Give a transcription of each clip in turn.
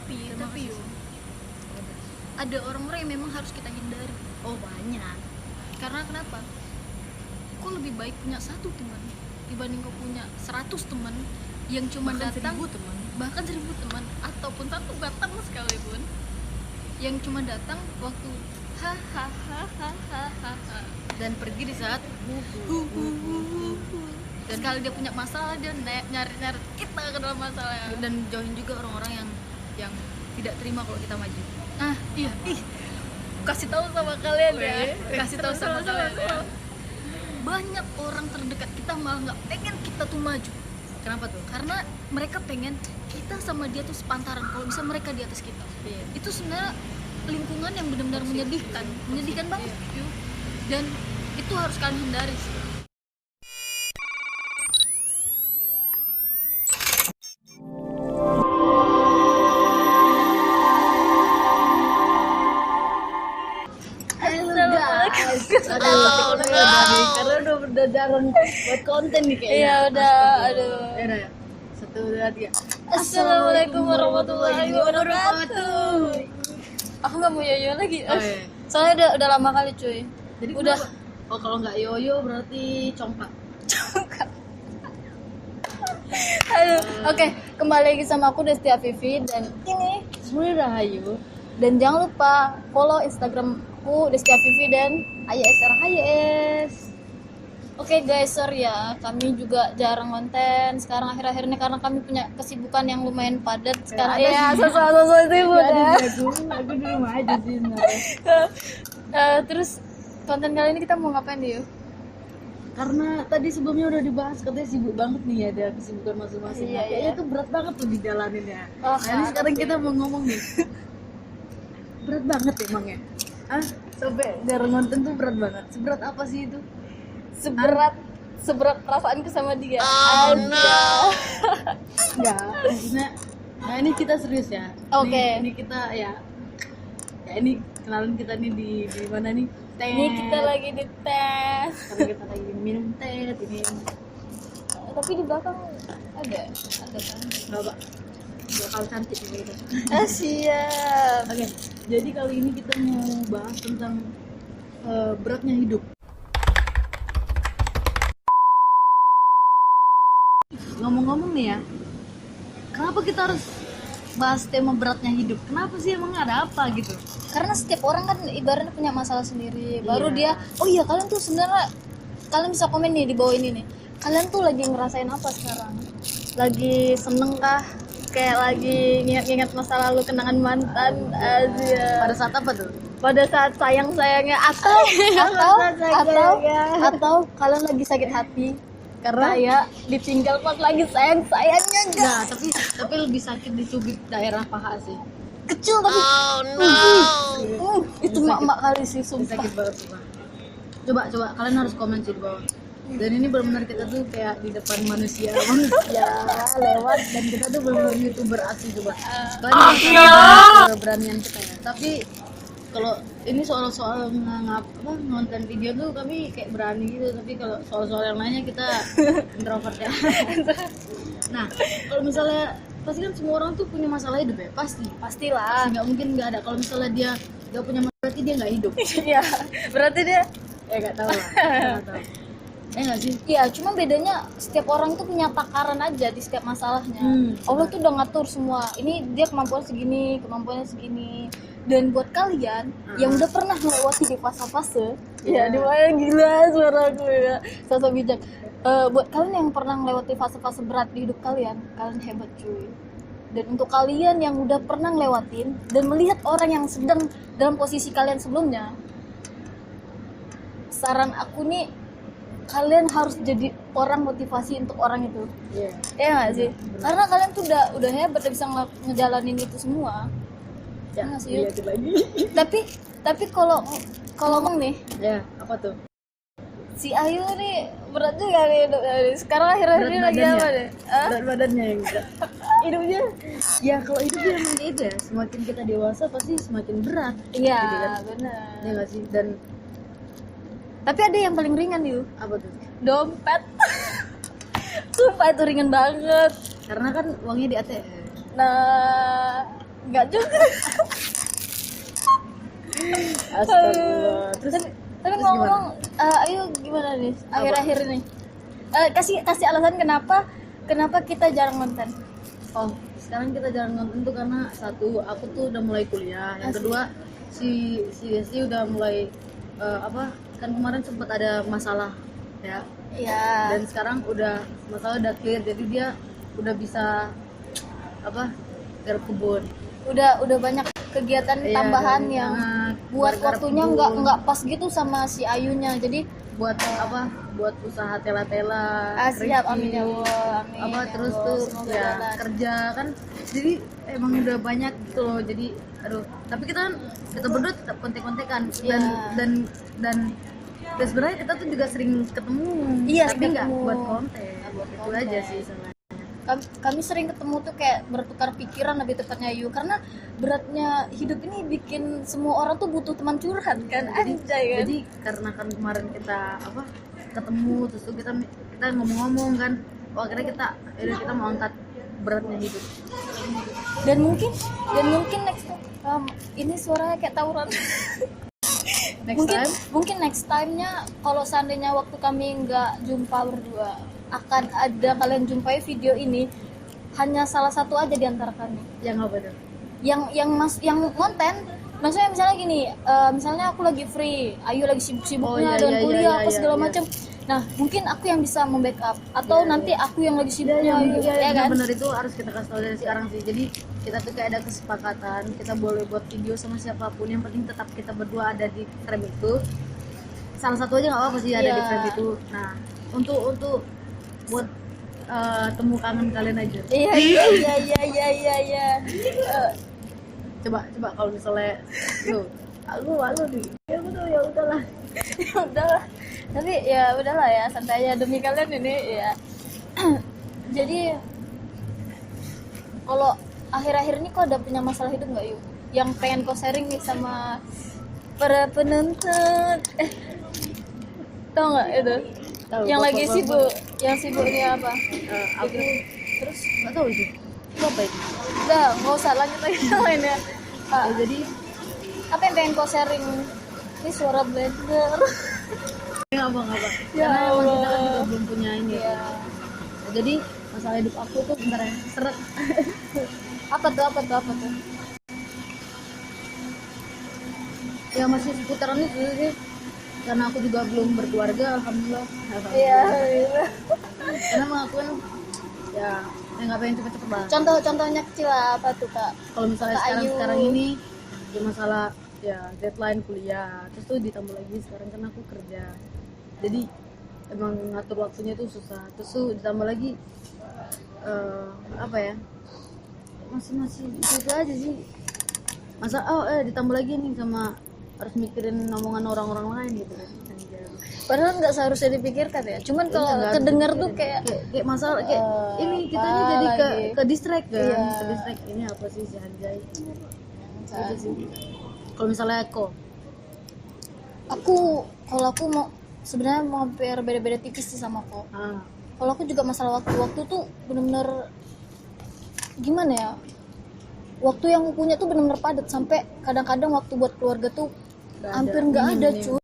tapi yo ada orang-orang yang memang harus kita hindari. Oh banyak. Karena kenapa? Kok lebih baik punya satu teman dibanding kau punya 100 teman yang cuma Bahkan datang 1000 teman. bahkan 1000 teman ataupun satu batang sekalipun yang cuma datang waktu hahaha Dan pergi di saat dan kalau dia punya masalah dia nyari kita ke dalam masalah. dan jauhin juga orang-orang yang tidak terima kalau kita maju. Ah iya, kasih tahu sama kalian ya, kasih tahu sama kalian ya. Banyak orang terdekat kita malah nggak pengen kita tuh maju. Kenapa tuh? Karena mereka pengen kita sama dia tuh sepantaran, kalau bisa mereka di atas kita. Itu sebenarnya lingkungan yang benar-benar menyedihkan banget yuk. Dan itu harus kalian hindari sih. Karena udah jarang buat konten nih kayaknya. Iya udah, aduh. Ya. 1, 2, 3. Assalamualaikum warahmatullahi wabarakatuh. Aku nggak mau yoyo lagi. Oh, iya. Soalnya udah lama kali cuy. Jadi udah. kenapa? Oh kalau nggak yoyo berarti congkak. Aduh. Oke, kembali lagi sama aku Destia Vivi dan ini Semuanya Rahayu. dan jangan lupa follow Instagramku Destia Vivi dan AYSR. Oke guys, sorry ya, kami juga jarang konten sekarang akhir-akhir ini karena kami punya kesibukan yang lumayan padat sekarang. Ya, sosok sibuk ya. Aku di rumah aja sih. Terus konten kali ini kita mau ngapain yuk? Karena tadi sebelumnya udah dibahas katanya sibuk banget nih, ada kesibukan masing-masing. Iya, Kayaknya iya. tuh berat banget tuh dijalanin ya. Oh, Nah ini sekarang kita mau ngomong nih. Berat banget emang ya? Sampai jarang nonton tuh berat banget. Seberat apa sih itu? Seberat perasaanku sama dia. Enggak, maksudnya nah ini kita serius ya. Oke. Ini kita ya ini kenalin kita nih di mana nih? Ini kita lagi di tes. Karena kita lagi minum teh ini. Tapi di belakang ada kan? Enggak, Pak. Bakal cantik gitu. Siap. Oke, jadi kali ini kita mau bahas tentang beratnya hidup. Ngomong-ngomong nih ya, kenapa kita harus bahas tema beratnya hidup? Kenapa sih, emang ada apa gitu? Karena setiap orang kan ibaratnya punya masalah sendiri. Baru Iya. dia, oh iya kalian tuh sebenarnya kalian bisa komen nih di bawah ini nih. Kalian tuh lagi ngerasain apa sekarang? Lagi seneng kah? Kayak lagi ingat-ingat masa lalu, kenangan mantan aja. Pada saat apa tuh? Pada saat sayang-sayangnya atau kalian lagi sakit hati karena ya ditinggal pas lagi sayang-sayangnya enggak. Nah, tapi lebih sakit dicubit daerah paha sih. Kecil tapi itu Sakit. mak-mak kali sih Ini sumpah. sakit banget sih, Pak. Coba kalian harus komen sih di bawah. Dan ini benar-benar kita tuh kayak di depan manusia lewat, dan kita tuh benar-benar YouTuber asli coba. Kalian keberanian kita ya. Tapi kalau ini soal-soal nonton video tuh kami kayak berani gitu, tapi kalau soal-soal yang lainnya kita introvert ya. Nah, kalau misalnya pasti kan semua orang tuh punya masalah hidup ya, Pastilah. nggak mungkin nggak ada. Kalau misalnya dia nggak punya masalah, berarti dia nggak hidup. Iya, berarti dia Ya nggak tahu lah, nggak tahu. Nggak sih. iya, cuma bedanya setiap orang tuh punya takaran aja di setiap masalahnya. Allah tuh udah ngatur semua. Ini dia kemampuannya segini. Dan buat kalian yang udah pernah melewati di fase-fase, ya di mana gila suara aku ya, sosok bijak. Buat kalian yang pernah melewati fase-fase berat di hidup kalian hebat cuy. Dan untuk kalian yang udah pernah ngelewatin dan melihat orang yang sedang dalam posisi kalian sebelumnya, saran aku nih, kalian harus jadi orang motivasi untuk orang itu. Iya. Ya nggak sih? Karena kalian tuh udah hebat, udah bisa ngejalanin itu semua. Ya, nggak sih? dilihat lagi. Tapi kalau ngomong nih, Ya, apa tuh? si Ayu nih berat juga nih hidupnya nih. Sekarang akhir-akhir ini lagi apa deh? Berat badannya yang berat. Hidupnya? Ya kalau hidupnya emang kayak itu ya, semakin kita dewasa pasti semakin berat. Iya, Gitu kan? benar. Ya nggak sih? Dan Tapi ada yang paling ringan yuk, apa tuh? dompet. Sumpah itu ringan banget. Karena kan uangnya di ATM. Nah, Enggak juga. Astagfirullah. Terus Tapi ngomong, ayo gimana nih akhir-akhir ini? Kasih alasan kenapa kita jarang konten. Oh, sekarang kita jarang nonton tuh karena satu, aku tuh udah mulai kuliah. Yang kedua, si Desi udah mulai kan kemarin sempat ada masalah ya. Iya. Dan sekarang masalah udah clear, jadi dia udah bisa garap kebun. Udah banyak kegiatan Iya, tambahan dan, yang buat garap waktunya kebun. nggak pas gitu sama si Ayunya. Jadi buat buat usaha tela-tela, siap, keripik, amin ya Allah, amin ya terus Allah, tuh semoga ya jalan. kerja kan, jadi emang udah banyak gitu loh. Jadi tapi kita berdua tetap kontek-kontekan Iya. dan sebenarnya kita tuh juga sering ketemu, Iya, tapi nggak ketemu. buat konten, Buat itu konten. aja sih sebenarnya. Kami sering ketemu tuh kayak bertukar pikiran lebih tepatnya Ayu, karena beratnya hidup ini bikin semua orang tuh butuh teman curhat kan, anjay kan. Jadi karena kan kemarin kita ketemu, terus tuh kita ngomong-ngomong kan, akhirnya kita mau angkat beratnya hidup. Dan mungkin next ini suaranya kayak tawuran. Mungkin next time-nya kalau seandainya waktu kami nggak jumpa berdua, akan ada kalian jumpai video ini hanya salah satu aja di antara kami. Yang apa tuh? Yang konten. Maksudnya misalnya gini, misalnya aku lagi free, Ayu lagi sibuk-sibuknya dan kuliah apa segala macam. Nah, mungkin aku yang bisa membackup atau nanti aku yang lagi sibuknya, ya kan? Benar, itu harus kita kasih tahu dari sekarang sih. Jadi kita tuh kayak ada kesepakatan, kita boleh buat video sama siapapun, yang penting tetap kita berdua ada di frame itu. Salah satu aja nggak apa-apa sih ada di frame itu. Nah, untuk buat temu kangen kalian aja. Iya. Coba kalau misalnya aku nih, ya udahlah. Ya udahlah. Tapi ya udahlah ya, santai aja demi kalian ini ya. Jadi kalau akhir-akhir ini kok ada punya masalah hidup nggak Yu? Yang pengen kau sharing nih sama para penonton. Tau nggak itu? Tahu, Yang Bapak, lagi sibuk, yang sibuknya apa? Aku Terus nggak tahu sih. Itu apa itu? udah nggak usah lanjut lagi yang lain ya. Jadi Apa yang pengen kau sharing? Ini suara blender. nggak apa. Ya Karena emang kita kan Allah. juga belum punya ini. Iya. Jadi masalah hidup aku tuh bentar ya, seret. Apa tuh? Ya masih seputaran itu sih. Karena aku juga belum berkeluarga, alhamdulillah. Iya. Karena emang aku kan ya nggak pengen cepet-cepet banget. Contohnya kecil lah, apa tuh Kak? Kalau misalnya Kak Ayu. sekarang ini ya masalah ya deadline kuliah, terus tuh ditambah lagi sekarang kan aku kerja, jadi emang ngatur waktunya tuh susah. Terus tuh ditambah lagi apa ya, masih itu aja sih ditambah lagi nih sama harus mikirin omongan orang-orang lain gitu kan. Padahal nggak seharusnya dipikirkan ya. Cuman kalau Nggak kedenger harus tuh dipikirin. kayak masalah kayak ini kitanya apa jadi lagi? ke distract kan. Iya. Ke distract, ini apa sih si Hanjay aja sih. Kalau misalnya kalau aku mau sebenarnya mau hampir beda-beda tipis sih sama kok. Kalau aku juga masalah waktu tuh bener-bener gimana ya, waktu yang aku punya tuh bener-bener padat sampai kadang-kadang waktu buat keluarga tuh hampir nggak ada cuy.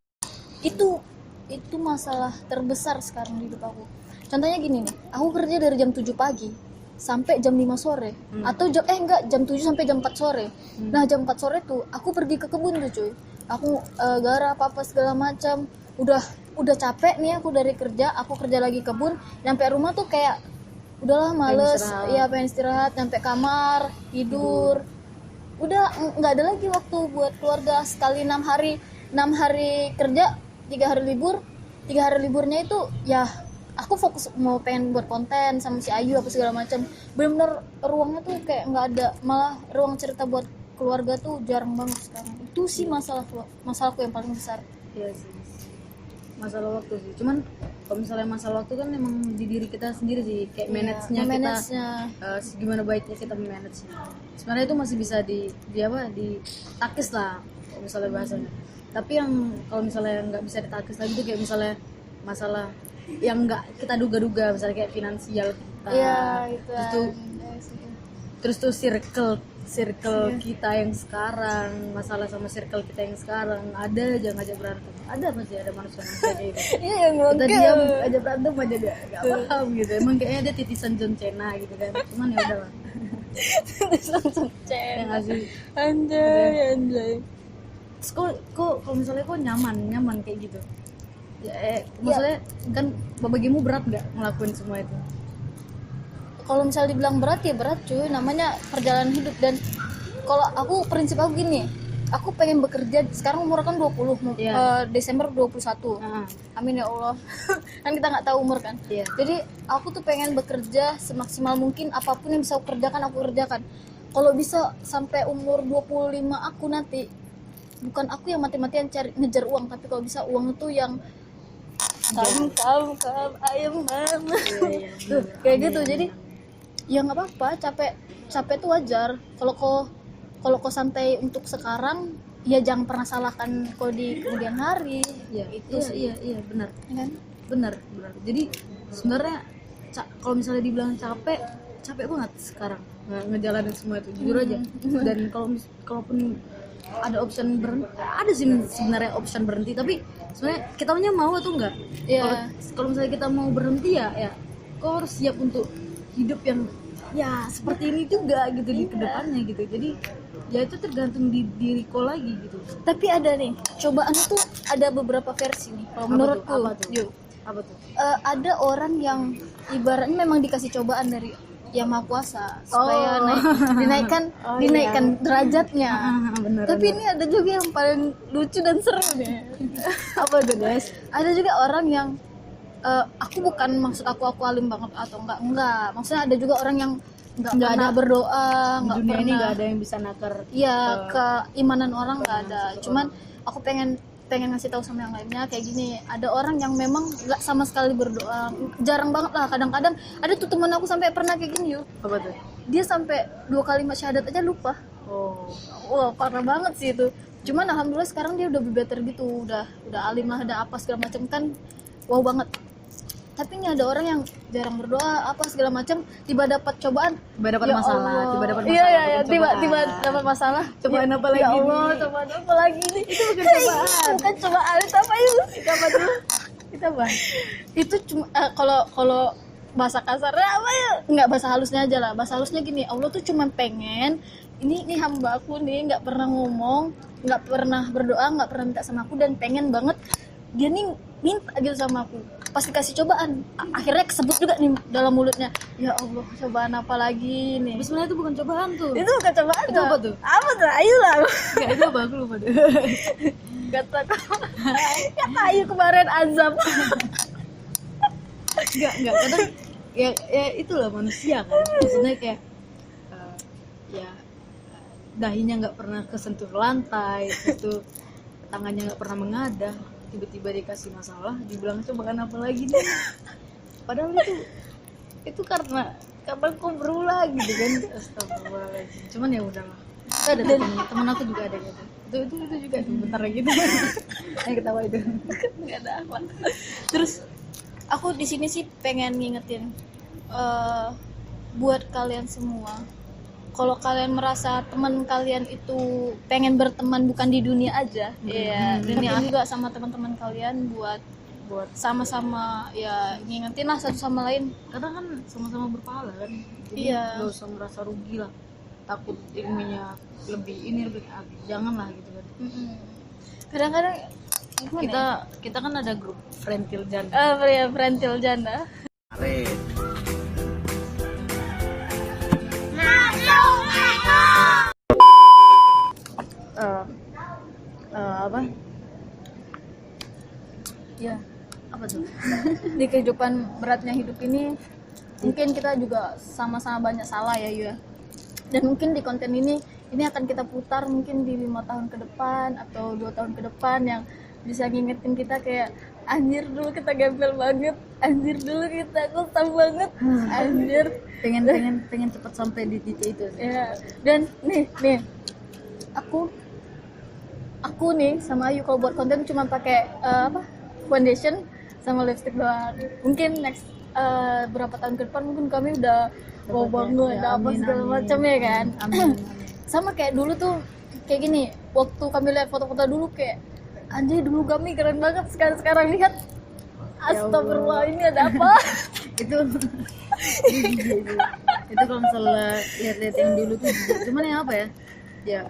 Itu masalah terbesar sekarang di hidup aku. Contohnya gini nih, aku kerja dari jam 7 pagi sampai jam 5 sore atau jam 7 sampai jam 4 sore. Nah, jam 4 sore tuh aku pergi ke kebun tuh cuy. Aku garap apa segala macam. Udah capek nih aku dari kerja, aku kerja lagi kebun, nyampe rumah tuh kayak udahlah males, pengen istirahat, nyampe kamar, tidur. Udah nggak ada lagi waktu buat keluarga. Sekali 6 hari kerja, 3 hari libur. 3 hari liburnya itu ya aku fokus mau pengen buat konten sama si Ayu apa segala macam. Bener-bener ruangnya tuh kayak nggak ada, malah ruang cerita buat keluarga tuh jarang banget sekarang. Itu sih masalahku yang paling besar. Iya sih, masalah waktu sih. Cuman kalau misalnya masalah waktu kan emang di diri kita sendiri sih, kayak manage-nya kita gimana baiknya kita manage. Sebenarnya itu masih bisa ditakis lah kalau misalnya bahasanya. Tapi yang kalau misalnya nggak bisa ditakis lagi tuh kayak misalnya masalah yang nggak kita duga-duga, misalnya kayak finansial kita. Iya, itu. Terus tuh terus tuh circle kita yang sekarang, masalah sama circle kita yang sekarang, ada aja ngajak berantem, ada pasti ada manusia kayak gitu. Iya yang Kita ngomong diam aja berantem aja dia gak paham gitu, emang kayaknya dia titisan John Cena gitu kan, cuman ya udahlah. langsung Yang cek asli. anjay. Terus kok kalau misalnya kok nyaman kayak gitu ya, maksudnya kan bagimu berat nggak ngelakuin semua itu? Kalau misalnya dibilang berat ya berat cuy, namanya perjalanan hidup. Dan kalau aku prinsip aku gini, aku pengen bekerja sekarang umur kan 20 Desember 21. Amin ya Allah. Kan kita nggak tahu umur kan. Jadi aku tuh pengen bekerja semaksimal mungkin, apapun yang bisa aku kerjakan aku kerjakan. Kalau bisa sampai umur 25 aku nanti, bukan aku yang mati-matian ngejar uang, tapi kalau bisa uang itu yang kam ayam mama. Tuh kayak gitu. Jadi ya nggak apa-apa, capek tuh wajar. Kalau kau santai untuk sekarang, ya jangan pernah salahkan kau di kemudian hari. Iya benar kan? benar. Jadi sebenarnya kalau misalnya dibilang capek banget sekarang ngejalanin semua itu, jujur aja. Dan kalaupun ada option berhenti, ada sih sebenarnya option berhenti, tapi sebenarnya kita mau atau enggak. Kalau misalnya kita mau berhenti ya kau harus siap untuk hidup yang ya seperti ini juga gitu di kedepannya gitu. Jadi ya itu tergantung di diri kau lagi gitu. Tapi ada nih cobaan tuh, ada beberapa versi nih kalau menurutku. Apa tuh? Ada orang yang ibaratnya memang dikasih cobaan dari Yang Maha Kuasa supaya dinaikkan derajatnya. Bener, tapi ini ada juga yang paling lucu dan seru nih. Apa tuh guys? Ada juga orang yang aku bukan maksud aku alim banget atau enggak, maksudnya ada juga orang yang nggak pernah berdoa, nggak dunia pernah, ini nggak ada yang bisa nakar keimanan orang nggak ada. Cuman aku pengen ngasih tahu sama yang lainnya kayak gini, ada orang yang memang nggak sama sekali berdoa, jarang banget lah. Kadang-kadang ada tuh teman aku sampai pernah kayak gini yuk. Apa tuh? Dia sampai 2 kalimat syahadat aja lupa. Wah parah banget sih itu. Cuman alhamdulillah sekarang dia udah better gitu, udah alim lah, ada apa segala macam kan, wow banget. Tapi ini ada orang yang jarang berdoa apa segala macam, tiba dapat cobaan, tiba dapat masalah. Tiba dapat masalah. Cobaan apa lagi? Ya Allah, cobaan apa lagi ini? Itu bukan cobaan. Bukan cobaan, itu apa itu? Apa tuh? Itu apa? Itu cuma kalau bahasa kasarnya apa ya? Enggak, bahasa halusnya aja lah. Bahasa halusnya gini, Allah tuh cuma pengen ini hamba aku nih nggak pernah ngomong, nggak pernah berdoa, nggak pernah minta sama aku, dan pengen banget dia nih minta gitu sama aku. Pas dikasih cobaan, akhirnya kesebut juga nih dalam mulutnya. Ya Allah, cobaan apa lagi nih? Sebenarnya itu bukan cobaan tuh. Itu bukan cobaan. Itu apa tuh? Apa tuh? Ayo lah. Enggak, itu apa? Aku lupa tuh. Kata ayo kemarin azab. Enggak. Kadang ya itulah manusia kan. Maksudnya kayak ya dahinya nggak pernah kesentuh lantai, itu tangannya nggak pernah mengadah, tiba-tiba dikasih masalah, dibilang cobaan apa lagi nih? Padahal itu karena kapan kau berulang gitu kan. Astagfirullahaladzim. Cuman ya udahlah. Ada temen aku juga ada gitu. Itu juga bentar lagi gitu. Ayo ketawa itu. Nggak ada apa. Terus aku di sini sih pengen ngingetin buat kalian semua. Kalau kalian merasa teman kalian itu pengen berteman bukan di dunia aja, dunia juga sama teman-teman kalian buat sama-sama ya ngingetin lah satu sama lain. Karena kan sama-sama berpahala kan. Jadi gak usah merasa rugi lah. Takut ilmunya lebih janganlah gitu kan. Kadang-kadang kita kan ada grup Frentil Janda. Frentil Janda. Apa? Ya, Apa tuh? di kehidupan beratnya hidup ini mungkin kita juga sama-sama banyak salah ya. Dan mungkin di konten ini akan kita putar mungkin di 5 tahun ke depan atau 2 tahun ke depan, yang bisa ngingetin kita kayak anjir dulu kita gembel banget, anjir dulu kita kusam banget, anjir pengen cepat sampai di titik itu. Ya. Dan nih aku nih sama Ayu kalau buat konten cuma pakai foundation sama lipstick doang. Mungkin next berapa tahun ke depan mungkin kami udah mau bangun Ya, apa amin, segala amin. macam ya kan. Amin. Sama kayak dulu tuh kayak gini, waktu kami lihat foto-foto dulu kayak anjay dulu kami keren banget, sekarang lihat Ya astagfirullah Allah. ini ada apa. itu itu kalau misalnya lihat-lihat yang dulu tuh cuman ya apa ya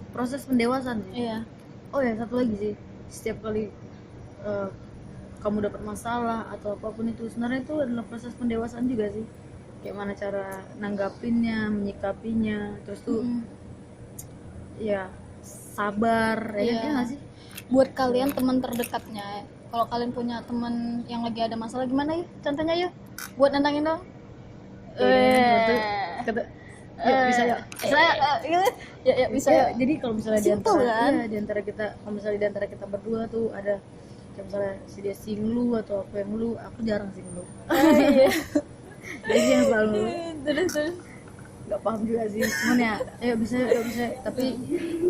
proses pendewasaan sih. Iya. Oh ya satu lagi sih, setiap kali kamu dapat masalah atau apapun itu sebenarnya itu adalah proses pendewasaan juga sih, kayak mana cara nanggapinnya, menyikapinya, terus tuh ya sabar ya, Iya. ya nggak sih. Buat kalian teman terdekatnya, kalau kalian punya teman yang lagi ada masalah gimana ya contohnya yuk buat nantangin dong. Kata, yuk bisa yuk. Ya bisa Ya, ya. jadi kalau misalnya Simple, kan? di antara kita, kalau misalnya di antara kita berdua tuh ada kayak misalnya si dia sing lu atau aku yang lu, aku jarang sing lu. Iya. Dia sih yang selalu Terus nggak paham juga sih, cuman ya bisa tapi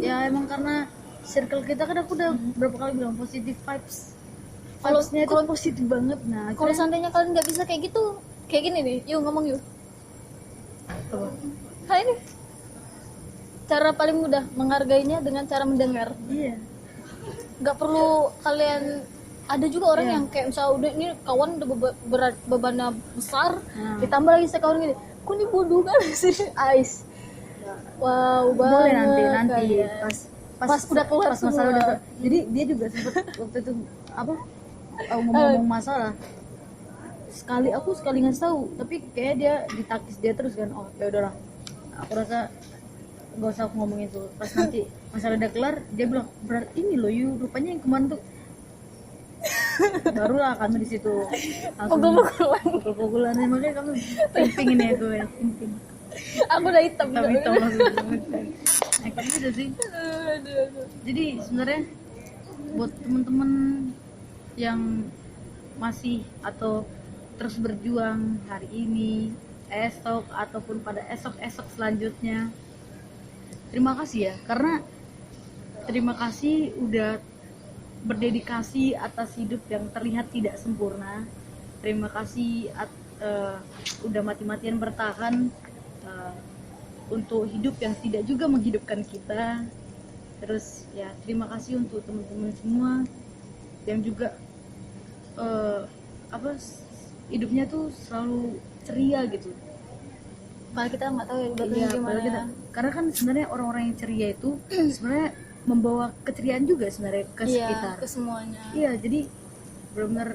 ya emang karena circle kita kan aku udah berapa kali bilang positive vibes. Vibes-nya itu positif banget. Nah, kalau seandainya kalian nggak bisa kayak gitu, kayak gini nih, yuk ngomong yuk. apa? Hai ini cara paling mudah menghargainya dengan cara mendengar. Iya. Nggak perlu kalian, ada juga orang yang kayak misalnya udah ini kawan udah berat bebannya besar, ditambah lagi sekawan gini, kok ini bodoh kan sih Ais. Wow, Boleh banget nanti kalian. pas udah keluar pas masalah semua. udah keluar. Jadi dia juga sempet waktu itu apa ngomong masalah, sekali ngasih tahu tapi kayak dia ditakis dia terus kan. Oh ya udahlah, aku rasa gak usah aku ngomong itu. Pas nanti masalah udah kelar dia bilang berarti ini loh Yu, rupanya yang kemarin tuh. Barulah kami di situ langsung pukul-pukulan. Makanya kamu pimping ini aku ya, pimping Aku udah hitam. tapi hitam langsung. Nah kayak gitu sih. Jadi sebenarnya buat temen-temen yang masih atau terus berjuang hari ini, esok ataupun pada esok-esok selanjutnya, terima kasih ya, karena terima kasih udah berdedikasi atas hidup yang terlihat tidak sempurna. Terima kasih udah mati-matian bertahan untuk hidup yang tidak juga menghidupkan kita. Terus ya terima kasih untuk teman-teman semua yang juga hidupnya tuh selalu ceria gitu. Padahal kita nggak tahu ya Iya, gimana. padahal kita, karena kan sebenarnya orang-orang yang ceria itu sebenarnya membawa keceriaan juga sebenarnya ke Iya, sekitar. ke semuanya. Iya, jadi benar-benar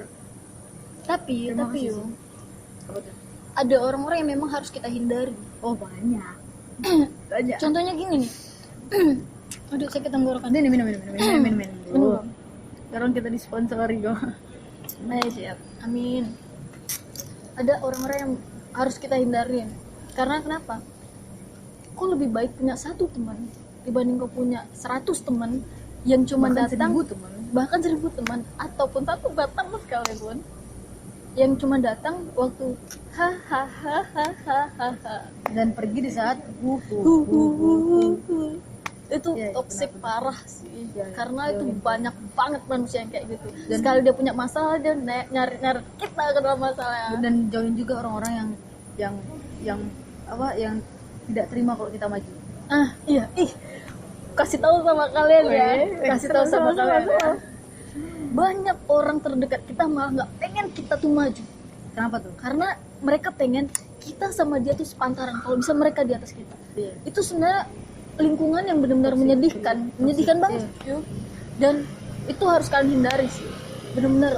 Tapi terima kasih yuk, sih. Apa tuh? ada orang-orang yang memang harus kita hindari. Oh banyak. Banyak. Contohnya gini nih. Aduh, sakit tenggorokan. Ini minum. Minum. Sekarang kita disponsori kok. Baik, siap. Amin. Ada orang-orang yang harus kita hindarin. Karena kenapa? Kok lebih baik punya satu teman dibanding kau punya 100 teman yang cuma datang, 1000 teman. bahkan 1000 teman, ataupun satu batang sekalipun yang cuma datang waktu hahaha Dan pergi di saat itu Iya, toxic benar. parah sih. Iya, Karena itu jauhin. banyak banget manusia yang kayak gitu. Dan- Sekali dia punya masalah dia nyari kita ke dalam masalah. dan jauhin juga orang-orang yang tidak terima kalau kita maju. Iya, kasih tahu sama kalian ya. Kasih tahu sama kalian. Ya. Banyak orang terdekat kita malah nggak pengen kita tuh maju. Kenapa tuh? Karena mereka pengen kita sama dia tuh sepantaran. Kalau bisa mereka di atas kita. Iya. Itu sebenarnya lingkungan yang benar-benar menyedihkan, banget. Yuk. Dan itu harus kalian hindari sih. Benar-benar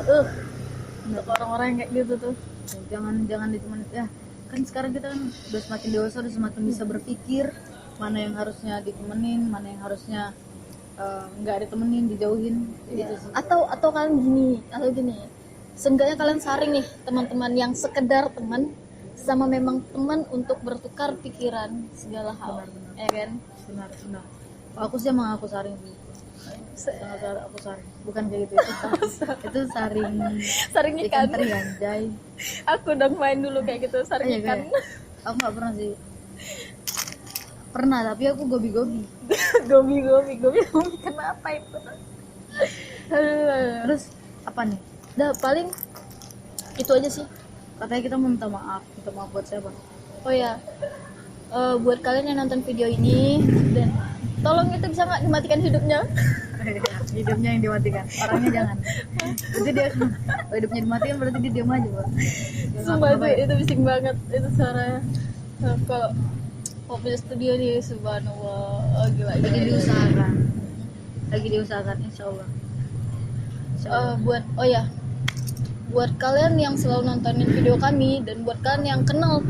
untuk orang-orang yang kayak gitu tuh. Jangan ditemenin ya. Kan sekarang kita kan udah semakin dewasa, udah semakin bisa berpikir mana yang harusnya ditemenin, mana yang harusnya nggak ditemenin, dijauhin gitu sih. Atau kalian gini. Seenggaknya kalian saring nih teman-teman yang sekedar teman sama memang teman untuk bertukar pikiran segala hal. Benar. Ya kan? Benar. Aku sih emang aku saring sih. Sangat aku saring. Bukan kayak gitu itu saring. Saring ikan. Teri anjay. Aku udah main dulu kayak gitu saring Iya, ikan. kayak, aku nggak pernah sih. Pernah tapi aku gobi-gobi. Gobi kenapa itu? Terus apa nih? Dah paling itu aja sih. Katanya kita minta maaf buat siapa? Oh ya, buat kalian yang nonton video ini, dan tolong itu bisa nggak dimatikan hidupnya? Hidupnya yang dimatikan, orangnya jangan. Berarti dia hidupnya dimatikan berarti dia diam aja, Bang. Sumpah itu bising banget itu suaranya. Kalau punya studio nih, subhanallah, oh, gila. Lagi diusahakan, insya Allah. Buat kalian yang selalu nontonin video kami, dan buat kalian yang kenal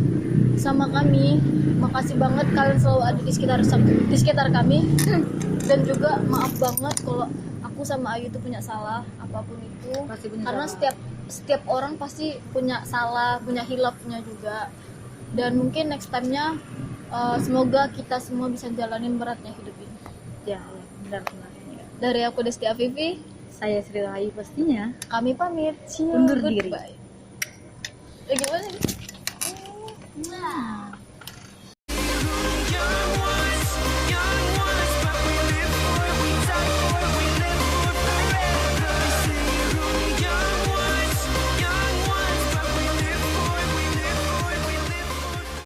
sama kami, makasih banget kalian selalu ada di sekitar kami. Dan juga maaf banget kalau aku sama Ayu itu punya salah apapun itu, karena setiap orang pasti punya salah, punya hilafnya juga. Dan mungkin next time-nya semoga kita semua bisa jalanin beratnya hidup ini. Ya, benar. Dari aku Desti Afifi, Saya Sri Rahayu pastinya. kami pamit. See you, Undur diri. goodbye. Gimana nih? Nah.